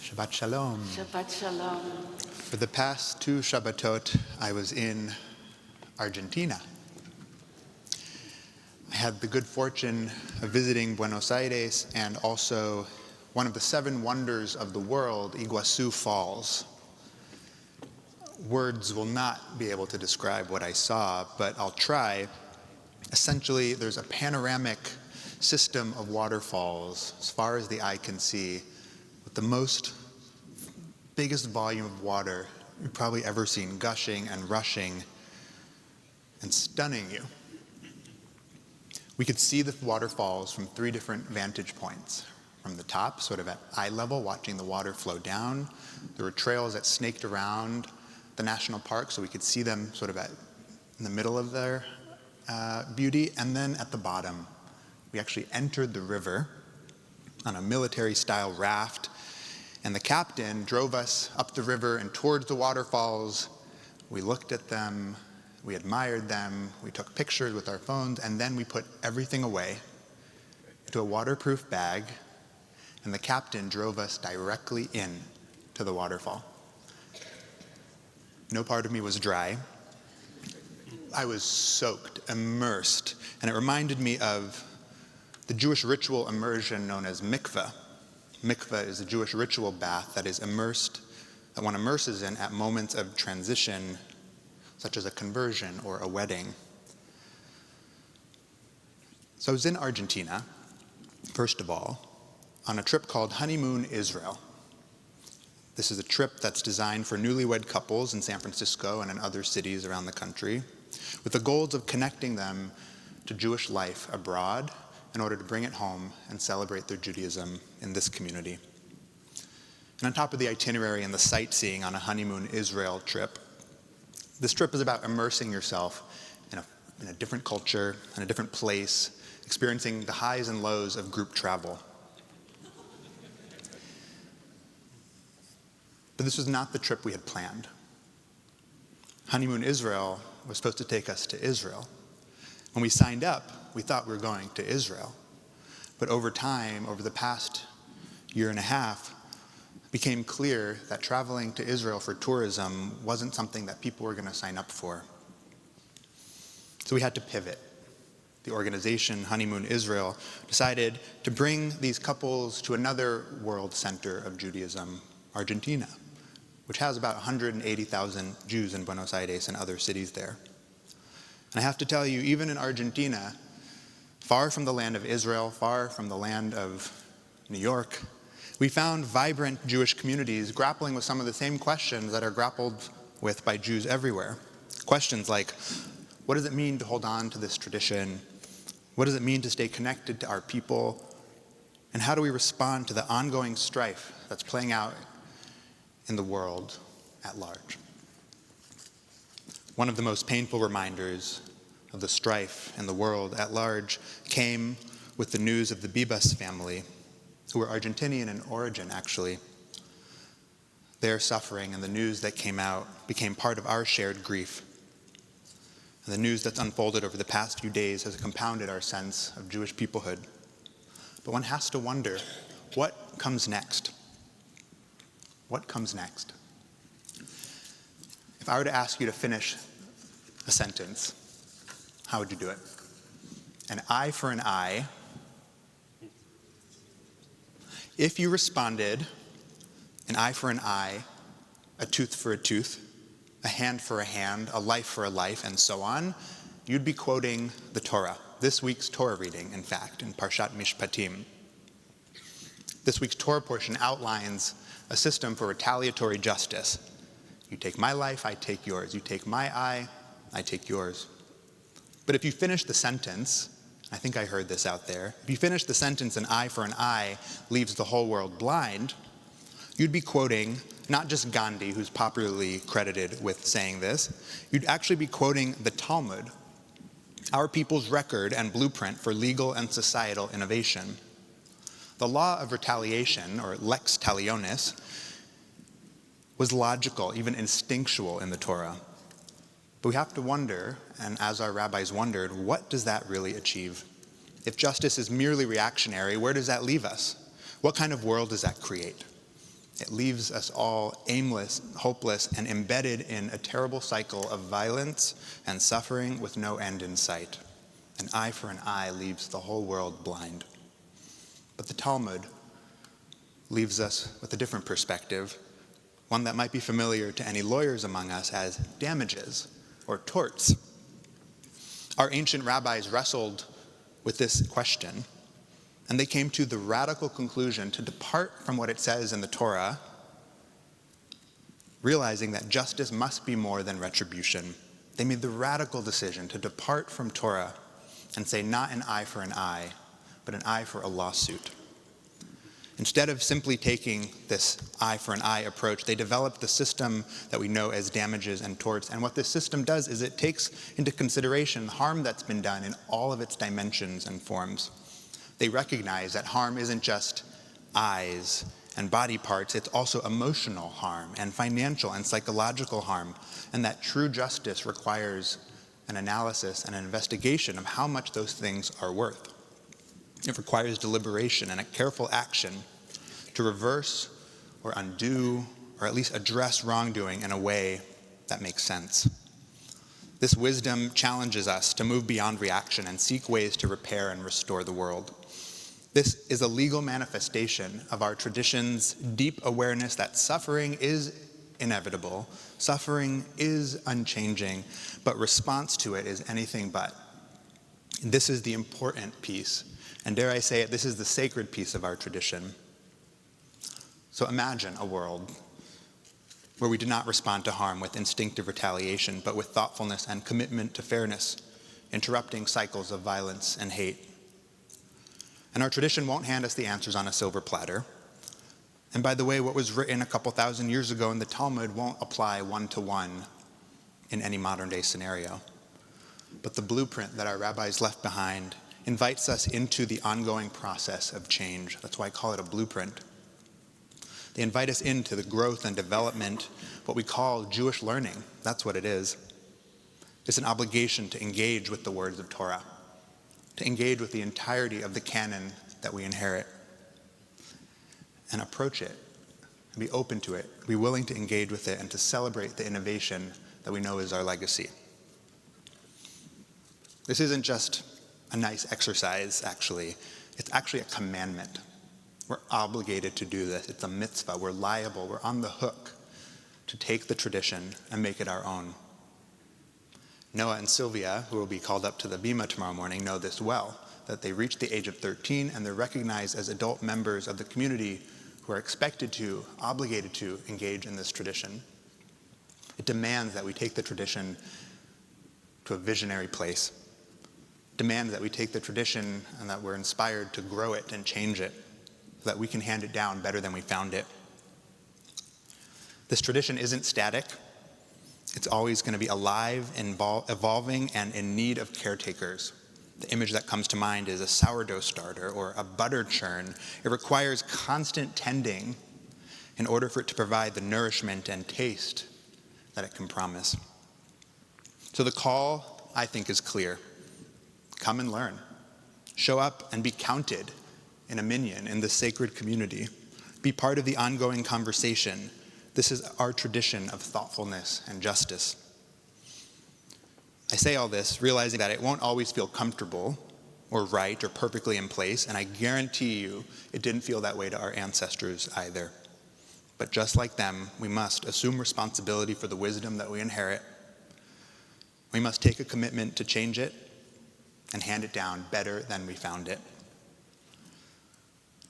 Shabbat Shalom. Shabbat Shalom. For the past 2 Shabbatot, I was in Argentina. I had the good fortune of visiting Buenos Aires and also one of the 7 wonders of the world, Iguazu Falls. Words will not be able to describe what I saw, but I'll try. Essentially, there's a panoramic system of waterfalls as far as the eye can see, with the biggest volume of water you've probably ever seen, gushing and rushing and stunning you. We could see the waterfalls from 3 different vantage points. From the top, sort of at eye level, watching the water flow down. There were trails that snaked around the national park, so we could see them sort of in the middle of their beauty. And then at the bottom, we actually entered the river on a military-style raft, and the captain drove us up the river and towards the waterfalls. We looked at them, we admired them, we took pictures with our phones, and then we put everything away into a waterproof bag, and the captain drove us directly in to the waterfall. No part of me was dry. I was soaked, immersed, and it reminded me of the Jewish ritual immersion known as mikveh. Mikveh is a Jewish ritual bath that one immerses in at moments of transition, such as a conversion or a wedding. So I was in Argentina, first of all, on a trip called Honeymoon Israel. This is a trip that's designed for newlywed couples in San Francisco and in other cities around the country, with the goals of connecting them to Jewish life abroad in order to bring it home and celebrate their Judaism in this community. And on top of the itinerary and the sightseeing on a Honeymoon Israel trip, this trip is about immersing yourself in a different culture, in a different place, experiencing the highs and lows of group travel. But this was not the trip we had planned. Honeymoon Israel was supposed to take us to Israel. When we signed up, we thought we were going to Israel. But over time, over the past year and a half, it became clear that traveling to Israel for tourism wasn't something that people were going to sign up for. So we had to pivot. The organization, Honeymoon Israel, decided to bring these couples to another world center of Judaism, Argentina, which has about 180,000 Jews in Buenos Aires and other cities there. And I have to tell you, even in Argentina, far from the land of Israel, far from the land of New York, we found vibrant Jewish communities grappling with some of the same questions that are grappled with by Jews everywhere. Questions like, what does it mean to hold on to this tradition? What does it mean to stay connected to our people? And how do we respond to the ongoing strife that's playing out in the world at large? One of the most painful reminders of the strife in the world at large came with the news of the Bibas family, who were Argentinian in origin, actually. Their suffering and the news that came out became part of our shared grief. And the news that's unfolded over the past few days has compounded our sense of Jewish peoplehood. But one has to wonder, what comes next? What comes next? If I were to ask you to finish a sentence, how would you do it? An eye for an eye. If you responded, an eye for an eye, a tooth for a tooth, a hand for a hand, a life for a life, and so on, you'd be quoting the Torah. This week's Torah reading, in fact, in Parshat Mishpatim. This week's Torah portion outlines a system for retaliatory justice. You take my life, I take yours. You take my eye, I take yours. But if you finish the sentence, I think I heard this out there, if you finish the sentence, an eye for an eye leaves the whole world blind, you'd be quoting not just Gandhi, who's popularly credited with saying this, you'd actually be quoting the Talmud, our people's record and blueprint for legal and societal innovation. The law of retaliation, or lex talionis, was logical, even instinctual in the Torah. But we have to wonder, and as our rabbis wondered, what does that really achieve? If justice is merely reactionary, where does that leave us? What kind of world does that create? It leaves us all aimless, hopeless, and embedded in a terrible cycle of violence and suffering with no end in sight. An eye for an eye leaves the whole world blind. But the Talmud leaves us with a different perspective, one that might be familiar to any lawyers among us as damages or torts. Our ancient rabbis wrestled with this question, and they came to the radical conclusion to depart from what it says in the Torah, realizing that justice must be more than retribution. They made the radical decision to depart from Torah and say not an eye for an eye, but an eye for a lawsuit. Instead of simply taking this eye for an eye approach, they developed the system that we know as damages and torts. And what this system does is it takes into consideration harm that's been done in all of its dimensions and forms. They recognize that harm isn't just eyes and body parts, it's also emotional harm and financial and psychological harm, and that true justice requires an analysis and an investigation of how much those things are worth. It requires deliberation and a careful action to reverse or undo or at least address wrongdoing in a way that makes sense. This wisdom challenges us to move beyond reaction and seek ways to repair and restore the world. This is a legal manifestation of our tradition's deep awareness that suffering is inevitable, suffering is unchanging, but response to it is anything but. This is the important piece. And dare I say it, this is the sacred piece of our tradition. So imagine a world where we do not respond to harm with instinctive retaliation, but with thoughtfulness and commitment to fairness, interrupting cycles of violence and hate. And our tradition won't hand us the answers on a silver platter. And by the way, what was written a couple thousand years ago in the Talmud won't apply one-to-one in any modern-day scenario. But the blueprint that our rabbis left behind invites us into the ongoing process of change. That's why I call it a blueprint. They invite us into the growth and development, what we call Jewish learning. That's what it is. It's an obligation to engage with the words of Torah, to engage with the entirety of the canon that we inherit, and approach it, and be open to it, be willing to engage with it, and to celebrate the innovation that we know is our legacy. This isn't just a nice exercise, actually. It's actually a commandment. We're obligated to do this. It's a mitzvah. We're liable. We're on the hook to take the tradition and make it our own. Noah and Sylvia, who will be called up to the bima tomorrow morning, know this well, that they reached the age of 13 and they're recognized as adult members of the community who are expected to, obligated to engage in this tradition. It demands that we take the tradition to a visionary place. Demands that we take the tradition and that we're inspired to grow it and change it so that we can hand it down better than we found it. This tradition isn't static. It's always going to be alive, evolving, and in need of caretakers. The image that comes to mind is a sourdough starter or a butter churn. It requires constant tending in order for it to provide the nourishment and taste that it can promise. So the call, I think, is clear. Come and learn. Show up and be counted in a minyan, in the sacred community. Be part of the ongoing conversation. This is our tradition of thoughtfulness and justice. I say all this realizing that it won't always feel comfortable or right or perfectly in place, and I guarantee you it didn't feel that way to our ancestors either. But just like them, we must assume responsibility for the wisdom that we inherit. We must take a commitment to change it and hand it down better than we found it.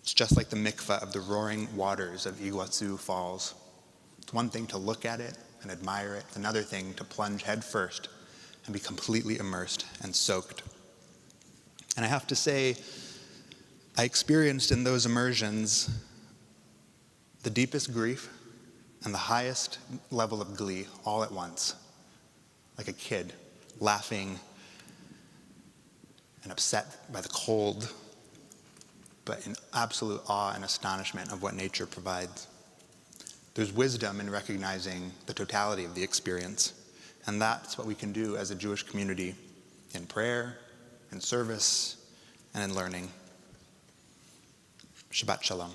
It's just like the mikveh of the roaring waters of Iguazu Falls. It's one thing to look at it and admire it. It's another thing to plunge head first and be completely immersed and soaked. And I have to say, I experienced in those immersions the deepest grief and the highest level of glee all at once, like a kid laughing and upset by the cold, but in absolute awe and astonishment of what nature provides. There's wisdom in recognizing the totality of the experience, and that's what we can do as a Jewish community in prayer, in service, and in learning. Shabbat Shalom.